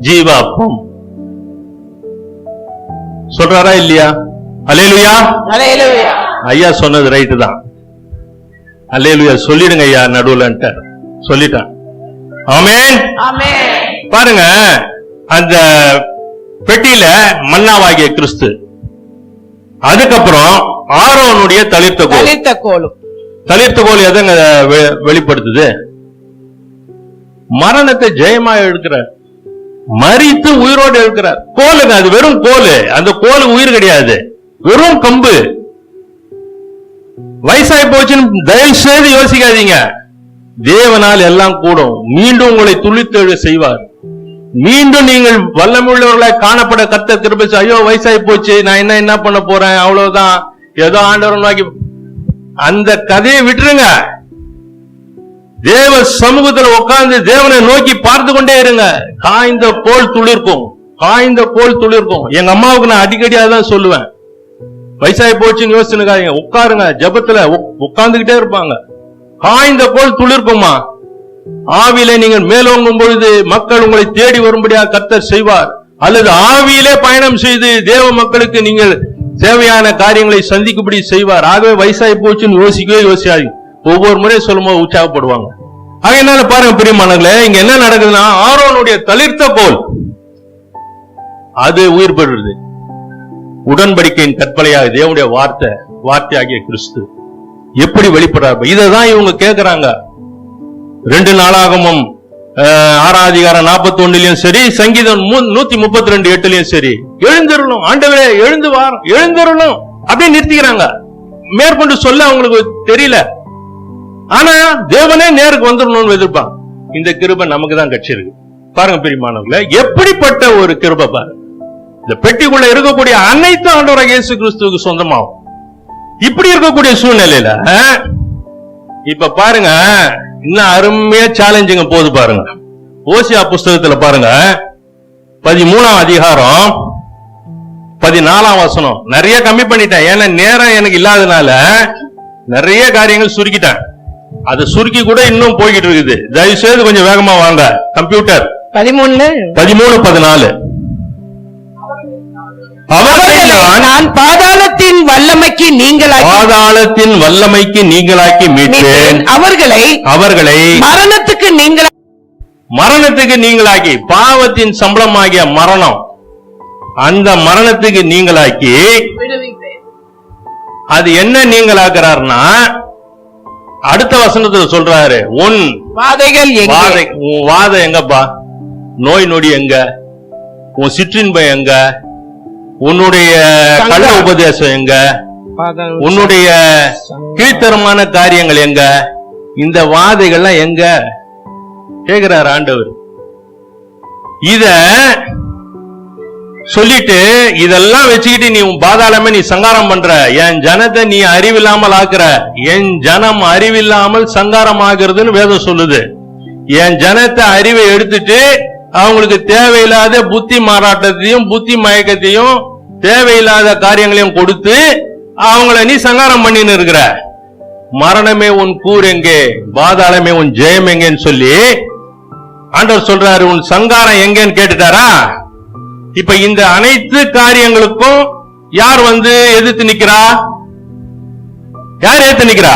ஜீவாப்பம் சொல்றாரா இல்லையா? அல்லேலூயா. ஐயா சொன்னது ரைட்டு தான். அல்லேலூயா சொல்லிடுங்க ஐயா நடுவுல சொல்லிட்டான். ஆமென். பாருங்க, அந்த பெட்டியில மன்னாவாகிய கிறிஸ்து, அதுக்கப்புறம் ஆரோனுடைய தளிர்த்த கோல் எதங்க வெளிப்படுத்துது? மரணத்தை ஜெயமா எடுக்கிறார், மரித்து உயிரோடு இருக்கிறார். கோலுங்க, அது வெறும் கோலு. அந்த கோலு உயிர் கிடையாது, வெறும் கம்பு. வயசாகி போச்சுன்னு தயவு செய்து யோசிக்காதீங்க. தேவனால் எல்லாம் கூடும். மீண்டும் உங்களை துளித்தெழ செய்வார். மீண்டும் நீங்கள் வல்லமுள்ளவர்களாய் காணப்பட கர்த்தர் கிருபை செய்வார். ஐயோ வயசாகி போச்சு, நான் என்ன பண்ண போறேன், அவ்வளவுதான், ஏதோ ஆண்டவர் நோக்கி அந்த கதையை விட்டுருங்க. தேவ சமூகத்தில் உட்கார்ந்து தேவனை நோக்கி பார்த்து கொண்டே இருங்க. காய்ந்த கோல் துளிர்க்கும், காய்ந்த கோல் துளிர்க்கும். எங்க அம்மாவுக்கு நான் அடிக்கடி அதான் சொல்லுவேன். வயசாகி போச்சுன்னு யோசிச்சுக்காதீங்க, உட்காருங்க, ஜபத்துல உட்கார்ந்துகிட்டே இருப்பாங்க. காய்ந்த கோல் துளிர்க்குமா. ஆவியிலே நீங்கள் மேலோங்கும் பொழுது மக்கள் உங்களை தேடி வரும்படியாக கர்த்தர் செய்வார். அல்லது ஆவியிலே பயணம் செய்து தேவ மக்களுக்கு நீங்கள் தேவையான காரியங்களை சந்திக்கும்படி செய்வார். ஆகவே வயசாகி போச்சுன்னு யோசிக்கவே யோசிக்காது. ஒவ்வொரு முறை சொல்லும் போது உற்சாகப்படுவாங்க. அதனால பாருங்க பிரியமானவர்களே, இங்க என்ன நடக்குதுன்னா, ஆரோனுடைய தளிர்த்த கோல் அது உயிர் பெறுறது. உடன்படிக்கையின் கற்பனையாக தேவனுடைய வார்த்தையாகிய கிறிஸ்து எப்படி வெளிப்படுறார், இததான் இவங்க கேட்கிறாங்க. 2 நாளாகமும் 6ஆம் அதிகாரம் 41 சரி, சங்கீதம் 132:8 சரி, எழுந்திரணும் ஆண்டவரே, எழுந்திரணும் அப்படியே நிறுத்திக்கிறாங்க. மேற்கொண்டு சொல்ல அவங்களுக்கு தெரியல. ஆனா தேவனே நேருக்கு வந்துடணும்னு எதிர்ப்பாங்க. இந்த கிருபை நமக்கு தான் கிடைச்சிருக்கு. பாருங்க பிரியமானவர்களே, எப்படிப்பட்ட ஒரு கிருபை பாருங்க. இந்த பெட்டிக்குள்ள இருக்கக்கூடிய அனைத்து ஆண்டவராகிய இயேசு கிறிஸ்துவுக்கு சொந்தமாகும். இப்படி இருக்கக்கூடிய சூழ்நிலையில இப்ப பாருங்க, இன்னும் அருமையா சேலஞ்சுங்க போது பாருங்க. ஓசியா புஸ்தகத்துல பாருங்க, 13ஆம் அதிகாரம் 14ஆம் வசனம். நிறைய கம்மி பண்ணிட்டேன், ஏன்னா நேரம் எனக்கு இல்லாதனால நிறைய காரியங்கள் சுருக்கிட்டேன். அதை சுருக்கி கூட இன்னும் போய்கிட்டு இருக்குது. தயவு செய்து கொஞ்சம் வேகமா வாங்க. கம்ப்யூட்டர் 13:14. நான் பாதாளத்தின் வல்லமைக்கு நீங்களாக்கி மீட்டேன். அவர்களை மரணத்துக்கு நீங்களாக்கி, பாவத்தின் சம்பளமாகிய மரணம், அந்த மரணத்துக்கு நீங்களாக்கி. அது என்ன நீங்களாக்குறாருன்னா, அடுத்த வசனத்துல சொல்றாரு, உன் வாதம் எங்கப்பா, நோய் நொடி எங்க, உன் சிற்றின்பம் எங்க, உன்னுடைய கள்ள உபதேசம் எங்க, உன்னுடைய கீழ்த்தரமான காரியங்கள் எங்க, இந்த வாதைகள்லாம் எங்க கேக்குறாரு ஆண்டவர். இத சொல்லிட்டு இதெல்லாம் வச்சுக்கிட்டு நீ உன் பாதாளமே நீ சங்காரம் பண்ற, என் ஜனத்தை நீ அறிவில்லாமல் ஆக்குற. என் ஜனம் அறிவில்லாமல் சங்காரம் ஆகிறதுன்னு வேதம் சொல்லுது. என் ஜனத்தை அறிவை எடுத்துட்டு அவங்களுக்கு தேவையில்லாத புத்தி மாறாட்டத்தையும் புத்தி மயக்கத்தையும் தேவையில்லாத காரியங்களையும் கொடுத்து அவங்கள நீ சங்காரம் பண்ணின்னு இருக்கிற. மரணமே உன் கூர் எங்கே, பாதாளமே உன் ஜெயம் எங்கேன்னு சொல்லி ஆண்டவர் சொல்றாரு. உன் சங்காரம் எங்கேன்னு கேட்டுட்டாரா? இப்ப இந்த அனைத்து காரியங்களுக்கும் யார் எதிர்த்து நிக்கிறா? யார் ஏத்து நிக்கிறா?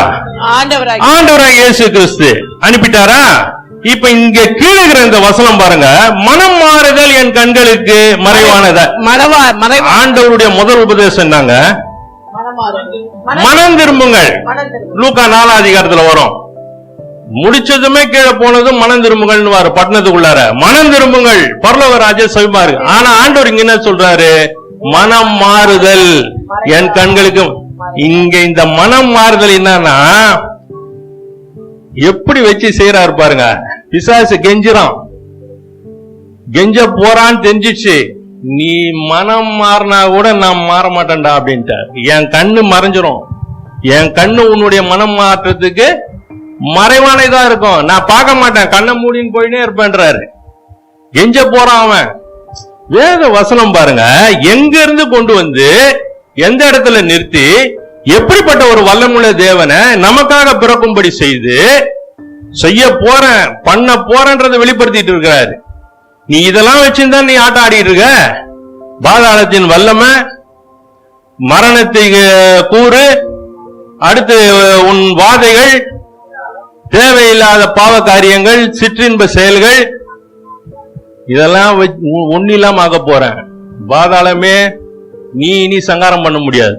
ஆண்டவராகிய இயேசு கிறிஸ்து அனுப்பிட்டாரா? இப்ப இங்க கீழே இந்த வசனம் பாருங்க, மனம் மாறுதல் என் கண்களுக்கு மறைவானத. ஆண்டவருடைய முதல் உபதேசம் என்னங்க? மனம் திரும்புங்கள். லூக்கா 4ஆம் அதிகாரத்துல வரும். முடிச்சதுமே கீழே போனதும் மனம் திரும்புங்கள் பட்டணத்துக்குள்ளார. மனம் திரும்புங்கள், பரலோக ராஜ்யம் சமீபமா இருக்கு. ஆனா ஆண்டவர் இங்க என்ன சொல்றாரு? மனம் மாறுதல் என் கண்களுக்கு. இங்க இந்த மனம் மாறுதல் என்னன்னா, எப்படி வச்சு செய்யறாரு பாருங்க. பிசாசு கெஞ்சிரான், கெஞ்ச போறான்னு தெரிஞ்சிச்சு. நீ மனம் மாறினா கூட நான் மாற மாட்டேன்டா அப்படின்ட்டு. என் கண்ணு மறைஞ்சிரும், என் கண்ணு உன்னுடைய மனம் மாற்றத்துக்கு மறைவானதா இருக்கும், நான் பார்க்க மாட்டேன், கண்ணை மூடின்னு போயினே இருப்பேன்றாரு. கெஞ்ச போறான் அவன். வேத வசனம் பாருங்க, எங்க இருந்து கொண்டு வந்து எந்த இடத்துல நிறுத்தி எப்படிப்பட்ட ஒரு வல்லமுள்ள தேவனை நமக்காக பிறக்கும்படி செய்ய போறேன் பண்ண போறேன்றதை வெளிப்படுத்திட்டு இருக்கிறாரு. நீ இதெல்லாம் வச்சிருந்தா நீ ஆட்டம் ஆடிட்டு இருக்க. பாதாளத்தின் வல்லமை, மரணத்தை கூறு, அடுத்து உன் வாதைகள், தேவையில்லாத பாவ காரியங்கள், சிற்றின்ப செயல்கள், இதெல்லாம் ஒன்னில்லாம ஆக போறேன். பாதாளமே நீ இனி சங்காரம் பண்ண முடியாது.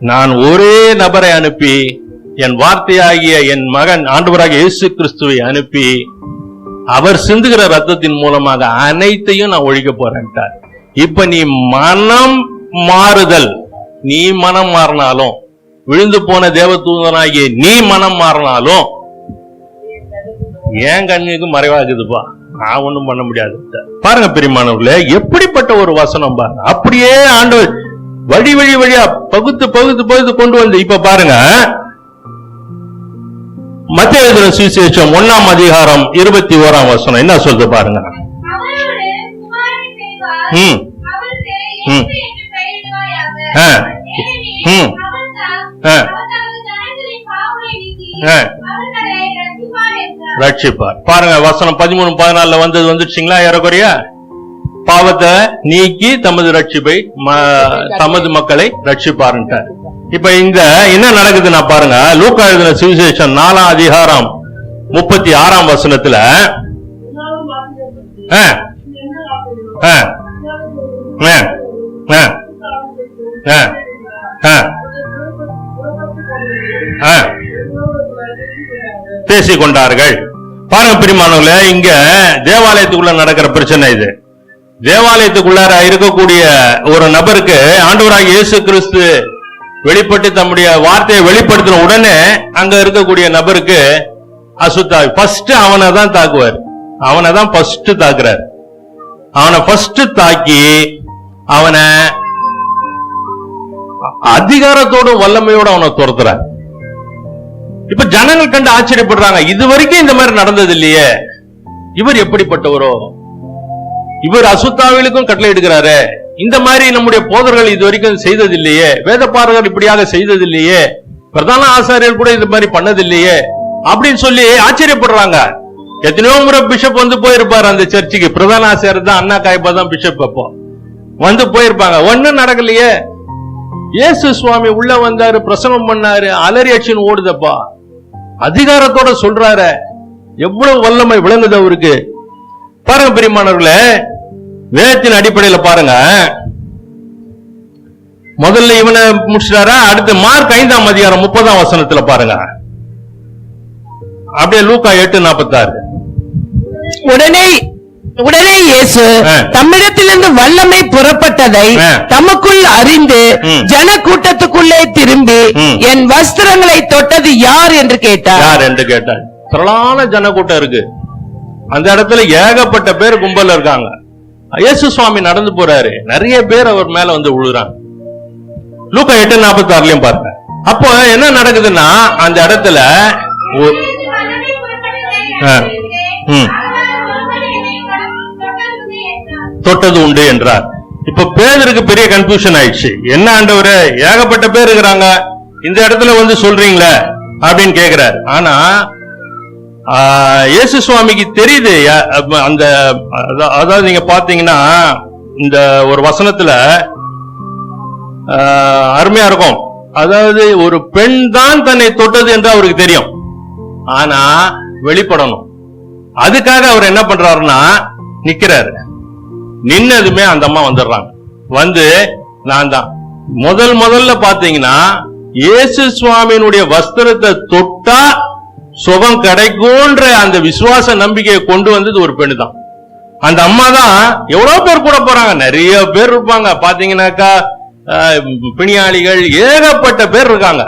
நான் ஒரே நபரை அனுப்பி, என் வார்த்தையாகிய என் மகன் ஆண்டவராகிய இயேசு கிறிஸ்துவை அனுப்பி அவர் சிந்துகிற ரத்தத்தின் மூலமாக அனைத்தையும் நான் ஒழிக்க போறேன்ட்டார். இப்ப நீ மனம் மாறுதல், நீ மனம் மாறினாலும், விழுந்து போன தேவதூதனாகிய நீ மனம் மாறினாலும் ஏன் கண்ணுக்கு மறைவாகுதுப்பா, நான் ஒண்ணும் பண்ண முடியாது. பாருங்க பிரியமானவர்களே, எப்படிப்பட்ட ஒரு வசனம் பாருங்க. அப்படியே ஆண்டவர் வழி வழி வழியா பகுத்து பகுத்து பகுத்து கொண்டு வந்து, இப்ப பாருங்க மத்தேயு எழுதின சுவிசேஷம் 1ஆம் அதிகாரம் 21ஆம் வசனம் என்ன சொல்றது பாருங்க. ரட்சிப்பார். பாருங்க வசனம் 13-14 வந்தது வந்துடுச்சுங்களா? ஏறக்குறைய பாவத்தை நீக்கி தமது ரட்சிப்பை தமது மக்களை ரட்சிப்பார்ன்ட்டார். இப்ப இந்த என்ன நடக்குதுன்னா பாருங்க, லூக்கா எழுதின சுவிசேஷம் 4ஆம் அதிகாரம் 36ஆம் வசனத்துல பேசிக் கொண்டார்கள். பாருங்க பிரியமானவர்களே, இங்க தேவாலயத்துக்குள்ள நடக்கிற பிரச்சனை இது. தேவாலயத்துக்குள்ளார இருக்கக்கூடிய ஒரு நபருக்கு ஆண்டவராகிய இயேசு கிறிஸ்து வெளிப்பட்டு தம்முடைய வார்த்தையை வெளிப்படுத்தின உடனே அங்க இருக்கக்கூடிய நபருக்கு அசுத்தாவி ஃபர்ஸ்ட் அவனை தான் தாக்குவார். அவனை தான் ஃபர்ஸ்ட் தாக்குறார். அவனை ஃபர்ஸ்ட் தாக்கி அவனை அதிகாரத்தோட வல்லமையோட அவனை துரத்துறார். இப்ப ஜனங்கள் கண்டு ஆச்சரியப்படுறாங்க, இது வரைக்கும் இந்த மாதிரி நடந்தது இல்லையே, இவர் எப்படிப்பட்டவரோ, இவர் அசுத்தாவிகளுக்கும் கட்டளை எடுக்கிறாரு, இந்த மாதிரி நம்முடைய போதர்கள் இது வரைக்கும் செய்தது இல்லையே, வேதபாரகர் இப்படியாக செய்தது இல்லையே, பிரதான ஆசாரியர் கூட இது மாதிரி பண்ணது இல்லையே அப்படின்னு சொல்லி ஆச்சரியப்படுறாங்க. எத்தனையோ முறை பிஷப் வந்து போயிருப்பாரு அந்த சர்ச்சுக்கு. பிரதான ஆசாரியர் தான், அண்ணா காய்பா தான் பிஷப். அப்போ வந்து போயிருப்பாங்க, ஒன்னும் நடக்கலையே. இயேசு சுவாமி உள்ள வந்தாரு, பிரசங்கம் பண்ணாரு, அலறி அச்சின்னு ஓடுதப்பா, அதிகாரத்தோட சொல்றாரு, எவ்வளவு வல்லமை விளங்குது அவருக்கு. பாருங்க பிரியமானவர்களே, வேதத்தின் அடிப்படையில் பாருங்க, முதல்ல இவனை முடிச்சிட்டாரா, அடுத்து மார்க் 5ஆம் அதிகாரம் 30ஆம் வசனத்துல பாருங்க, அப்படியே லூக்கா 8:46. உடனே இயேசு தம்மிடத்திலிருந்து வல்லமை புறப்பட்டதை தமக்குள் அறிந்து ஜன கூட்டத்துக்குள்ளே திரும்பி என் வஸ்திரங்களை தொட்டது யார் என்று கேட்டார். திரளான ஜன கூட்டம் இருக்கு அந்த இடத்துல, ஏகப்பட்ட பேர் கும்பல் இருக்காங்க. இயேசு சுவாமி நடந்து போறாரு, நிறைய பேர் அவர் மேல வந்து விழுறாங்க. லூக்கா 8:46 பாருங்க. அப்போ என்ன நடக்குதுன்னா, அந்த இடத்துல தொட்டது உண்டு என்றார். இப்ப பேதருக்கு பெரிய கன்ஃபியூஷன் ஆயிடுச்சு. என்ன ஆண்டவரே, ஏகப்பட்ட பேர் இருக்கிறாங்க, இந்த இடத்துல வந்து சொல்றீங்களே அப்படின்னு கேக்குறாரு. ஆனா இயேசு சுவாமிக்கு தெரியுது அந்த, அதாவது நீங்க பாத்தீங்கன்னா இந்த ஒரு வசனத்துல அருமையா இருக்கும். அதாவது ஒரு பெண் தான் தன்னை தொட்டது என்று அவருக்கு தெரியும், ஆனா வெளிப்படணும். அதுக்காக அவர் என்ன பண்றாருன்னா நிக்கிறாரு. நின்னதுமே அந்த அம்மா வந்துடுறாங்க. வந்து நான் தான் முதல்ல பாத்தீங்கன்னா இயேசு சுவாமியினுடைய வஸ்திரத்தை தொட்டா சுகம் கிடைக்கும்ன்ற அந்த விசுவாச நம்பிக்கையை கொண்டு வந்தது ஒரு பெண்ணு தான். அந்த அம்மா தான். எவ்வளவு பேர் கூட போறாங்க, நிறைய பேர் இருப்பாங்க பாத்தீங்கன்னாக்கா, பிணியாளிகள் ஏகப்பட்ட பேர் இருக்காங்க.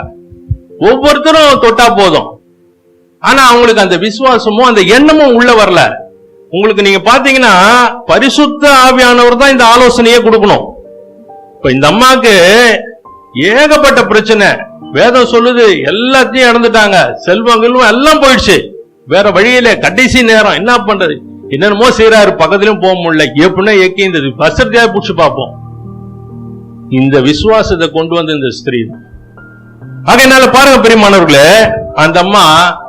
ஒவ்வொருத்தரும் தொட்டா போதும், ஆனா அவங்களுக்கு அந்த விசுவாசமும் அந்த எண்ணமும் உள்ள வரல. உங்களுக்கு நீங்க பாத்தீங்கன்னா பரிசுத்த ஆவியானவர் தான் இந்த ஆலோசனையே கொடுக்கணும். இப்ப இந்த அம்மாக்கு ஏகப்பட்ட பிரச்சனை, வேதம் சொல்லுது எல்லாத்தையும் இழந்துட்டாங்க, செல்வங்களும் எல்லாம் போயிடுச்சு, வேற வழியில கடைசி நேரம் என்ன பண்றது, என்னென்னமோ செய்யறாரு, பக்கத்திலும் போக முடியல, எப்படின்னா எக்கி இந்த வசதியா புடிச்சு பார்ப்போம். இந்த விசுவாசத்தை கொண்டு வந்து இந்த ஸ்திரீ. அதனால பாருங்க பிரியமானவர்களே, அந்த அம்மா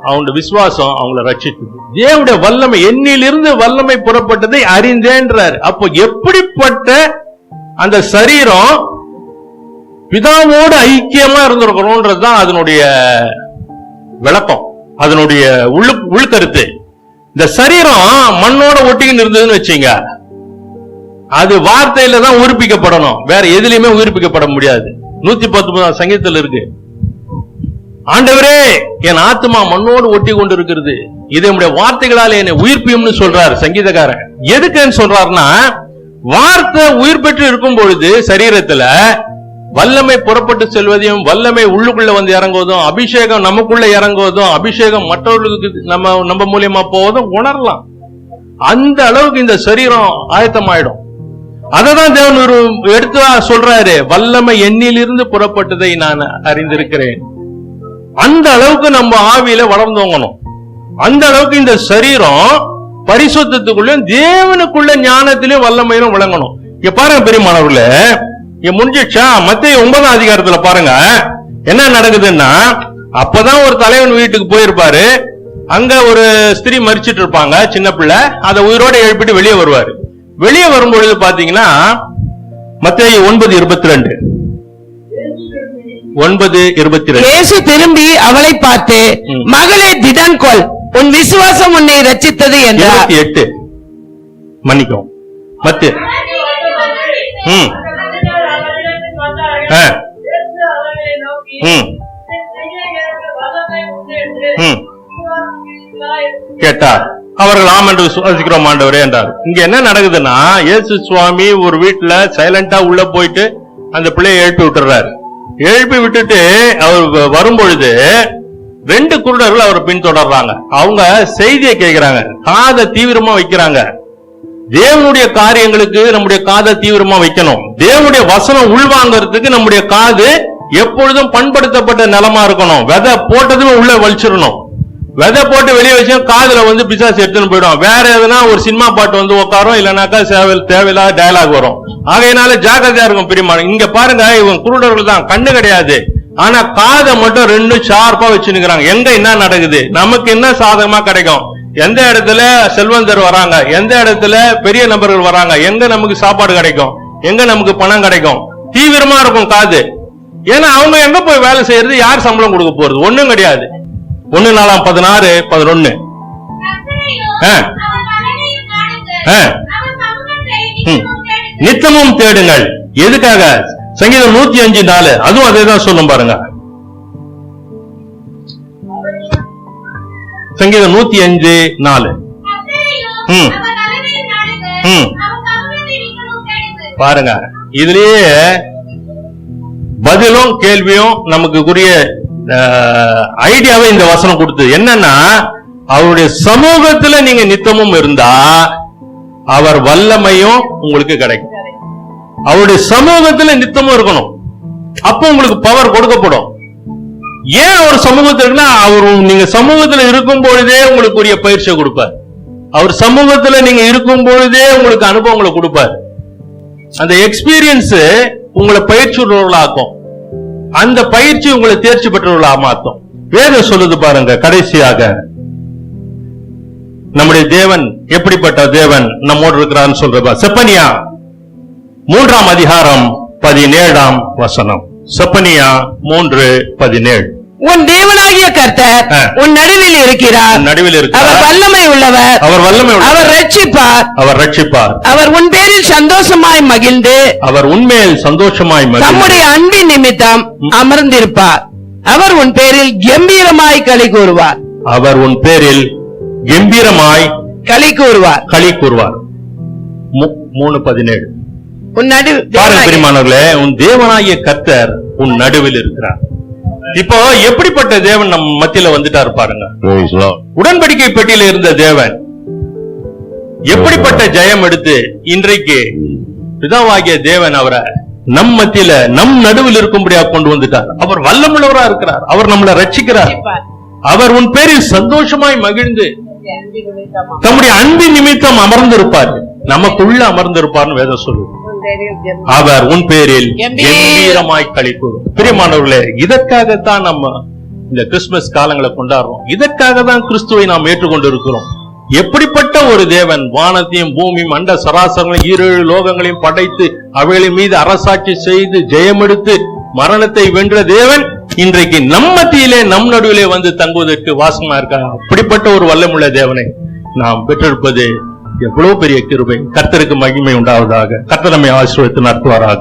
அவங்களுடைய விசுவாசம் அவங்களை ரட்சித்தது. தேவனுடைய வல்லமை, என்னிலிருந்து வல்லமை புறப்பட்டதை அறிந்தேன்றார். அப்போ எப்படிப்பட்ட அந்த சரீரம் பிதாவோடு ஐக்கியமா இருந்திருக்கிறோம்ன்றதுதான் அதனுடைய விளக்கம், அதனுடைய உள்கருத்து. இந்த சரீரம் மண்ணோட ஒட்டிக்கிட்டு இருந்ததுன்னு வச்சீங்க, அது வார்த்தையில தான் உயிர்ப்பிக்கப்படணும், வேற எதுலையுமே உயிர்ப்பிக்கப்பட முடியாது. 119 சங்கீதத்தில் இருக்கு, ஆண்டவரே என் ஆத்மா மண்ணோடு ஒட்டி கொண்டு இருக்கிறது, இதை நம்முடைய வார்த்தைகளால் என்னை உயிர்ப்பியும்னு சொல்றாரு சங்கீதக்காரன். எதுக்குன்னு சொல்றாருன்னா, வார்த்தை உயிர் பெற்று இருக்கும் பொழுது சரீரத்துல வல்லமை புறப்பட்டு செல்வதையும், வல்லமை உள்ளுக்குள்ள வந்து இறங்குவதும், அபிஷேகம் நமக்குள்ள இறங்குவதும், அபிஷேகம் மற்றவர்களுக்கு நம்ம மூலியமா போவதும் உணரலாம். அந்த அளவுக்கு இந்த சரீரம் ஆயத்தமாயிடும். அததான் தேவன் ஒரு எடுத்து சொல்றாரு, வல்லமை என்னிலிருந்து புறப்பட்டதை நான் அறிந்திருக்கிறேன். அந்த அளவுக்கு நம்ம ஆவியில வளர்ந்தோங்கணும். அந்த அளவுக்கு இந்த சரீரம் பரிசுத்தத்துக்குள்ள தேவனுக்குள்ள ஞானத்திலும் வல்லமையிலும் விளங்கணும். இங்க பாருங்க பெரியமானவர்களே, இங்க முடிஞ்சிச்சா? மத்தேயு 9ஆம் அதிகாரத்துல பாருங்க என்ன நடக்குதுன்னா, அப்பதான் ஒரு தலைவன் வீட்டுக்கு போயிருப்பாரு. அங்க ஒரு ஸ்திரீ மரிச்சிட்டு இருப்பாங்க, சின்ன பிள்ளை. அதை உயிரோட எழுப்பிட்டு வெளியே வருவாரு. வெளியே வரும்பொழுது பாத்தீங்கன்னா மத்தேயு 9:22 9:22 இயேசு திரும்பி அவளை பார்த்து, மகளே திடன் கொள், உன் விசுவாசம் உன்னை ரட்சித்தது என்றார். 28 மன்னிக்கும் மத்தேயு கேட்டார். அவர்கள் ஆம் என்று விசுவாசிக்கிறோம் ஆண்டவரே என்றார். இங்க என்ன நடக்குதுன்னா, இயேசு சுவாமி ஒரு வீட்டுல சைலண்டா உள்ள போயிட்டு அந்த பிள்ளையை எழுப்பி விட்டுறாரு. எழுப்பி விட்டுட்டு அவர் வரும்பொழுது 2 குருடர்கள் அவரை பின்தொடர்றாங்க. அவங்க செய்தியை கேட்கிறாங்க, காதை தீவிரமா வைக்கிறாங்க. தேவனுடைய காரியங்களுக்கு நம்முடைய காதை தீவிரமா வைக்கணும். தேவனுடைய வசனம் உள்வாங்கிறதுக்கு நம்முடைய காது எப்பொழுதும் பண்படுத்தப்பட்ட நிலமா இருக்கணும். விதை போட்டதுமே உள்ள வலிச்சிடணும். விதை போட்டு வெளியே வச்சா காதுல வந்து பிசாசு எடுத்துன்னு போயிடும். வேற எதுனா ஒரு சினிமா பாட்டு வந்து உட்காரும், இல்லைனாக்கா தேவையில்லாத டயலாக் வரும். ஆகையினால ஜாக்கிரதையா இருக்கும் பிரியமான. இங்க பாருங்க, இவங்க குருடர்கள் தான், கண்ணு கிடையாது. ஆனா காதை மட்டும் 2 ஷார்ப்பா வச்சுருக்கிறாங்க. எங்க என்ன நடக்குது, நமக்கு என்ன சாதகமா கிடைக்கும், எந்த இடத்துல செல்வந்தர் வராங்க, எந்த இடத்துல பெரிய நபர்கள் வராங்க, எங்க நமக்கு சாப்பாடு கிடைக்கும், எங்க நமக்கு பணம் கிடைக்கும், தீவிரமா இருக்கும் காது. ஏன்னா அவங்க எங்க போய் வேலை செய்யறது, யார் சம்பளம் கொடுக்க போறது, ஒண்ணும் கிடையாது. 1:4-16-11 நித்தமும் தேடுங்கள். எதுக்காக? சங்கீதம் 105:4 அதுவும் அதே தான் சொல்லும் பாருங்க. சங்கீதம் 105:4 பாருங்க. இதுலயே பதிலும் கேள்வியும் நமக்கு குறிய ஐடியாவை இந்த வசனம் கொடுத்து என்னன்னா, அவருடைய சமூகத்துல நீங்க நித்தமும் இருந்தா அவர் வல்லமையும் உங்களுக்கு கிடைக்கும். அவருடைய சமூகத்துல நித்தமும் இருக்கணும், அப்போ உங்களுக்கு பவர் கொடுக்கப்படும். ஏன் அவர் சமூகத்துல, அவர் நீங்க சமூகத்துல இருக்கும் பொழுதே உங்களுக்கு உரிய பயிற்சியை கொடுப்பார். அவர் சமூகத்துல நீங்க இருக்கும் பொழுதே உங்களுக்கு அனுபவங்களை கொடுப்பார். அந்த எக்ஸ்பீரியன்ஸ் உங்களை பயிற்சி உள்ளவர்களாக்கும். அந்த பயிற்சி உங்களை தேர்ச்சி பெற்றவர்களா மாற்றும். வேதம் சொல்லுது பாருங்க, கடைசியாக நம்முடைய தேவன் எப்படிப்பட்ட தேவன் நம்மோடு இருக்கிறான்னு சொல்ற செப்பனியா 3ஆம் அதிகாரம் 17ஆம் வசனம். செப்பனியா 3:17 உன் தேவனாகிய கர்த்தர் உன் நடுவில் இருக்கிறார். நடுவில் இருக்கிறார். அவர் வல்லமை உள்ளவர். அவர் வல்லமை உள்ளவர். அவர் ரட்சிப்பார். அவர் ரட்சிப்பார். அவர் உன் பேரில் சந்தோஷமாய் மகிழ்ந்து, அவர் உன்மேல் சந்தோஷமாய் மகிழ்ந்து தம்முடைய அன்பின் நிமித்தம் அமர்ந்திருப்பார். அவர் உன் பேரில் கம்பீரமாய் களி கூறுவார். அவர் உன் பேரில் கம்பீரமாய் களி கூறுவார். களி கூறுவார். 3:17 உன் பிரியமானவர்களே, உன் தேவனாகிய கர்த்தர் உன் நடுவில் இருக்கிறார். இப்போ எப்படிப்பட்ட தேவன் நம்ம மத்தியில வந்துட்டார் பாருங்க. உடன்படிக்கை பெட்டியில இருந்த தேவன் எப்படிப்பட்ட ஜெயம் எடுத்து இன்றைக்கு பிதாவாகிய தேவன் அவரை நம் மத்தியில நம் நடுவில் இருக்கும்படியா கொண்டு வந்துட்டார். அவர் வல்லமுள்ளவரா இருக்கிறார். அவர் நம்மளை ரட்சிக்கிறார். அவர் உன் பேரில் சந்தோஷமாய் மகிழ்ந்து தம்முடைய அன்பின் நிமித்தம் அமர்ந்திருப்பார். நமக்குள்ள அமர்ந்திருப்பார்னு வேதம் சொல்லுது. அவர் உன் பேரில் கம்பீரமாய் களி கூறும். பிரியமானவர்களே, இதற்காகத்தான் நம்ம இந்த கிறிஸ்துமஸ் காலங்களை கொண்டாடுறோம். இதற்காக தான் கிறிஸ்துவை நாம் ஏற்றுக்கொண்டு இருக்கிறோம். எப்படிப்பட்ட ஒரு தேவன், வானத்தையும் பூமியும் அண்ட சராசரங்களையும் 7 லோகங்களையும் படைத்து அவைகளின் மீது அரசாட்சி செய்து ஜெயமெடுத்து மரணத்தை வென்ற தேவன் இன்றைக்கு நம் மத்தியிலே நம் நடுவிலே வந்து தங்குவதற்கு வாசமா இருக்காங்க. அப்படிப்பட்ட ஒரு வல்லமுள்ள தேவனை நாம் பெற்றிருப்பது எவ்வளவு பெரிய கிருபை. கர்த்தருக்கு மகிமை உண்டாவதாக. கர்த்தர் நம்மை ஆசீர்வதித்து நடத்துவாராக.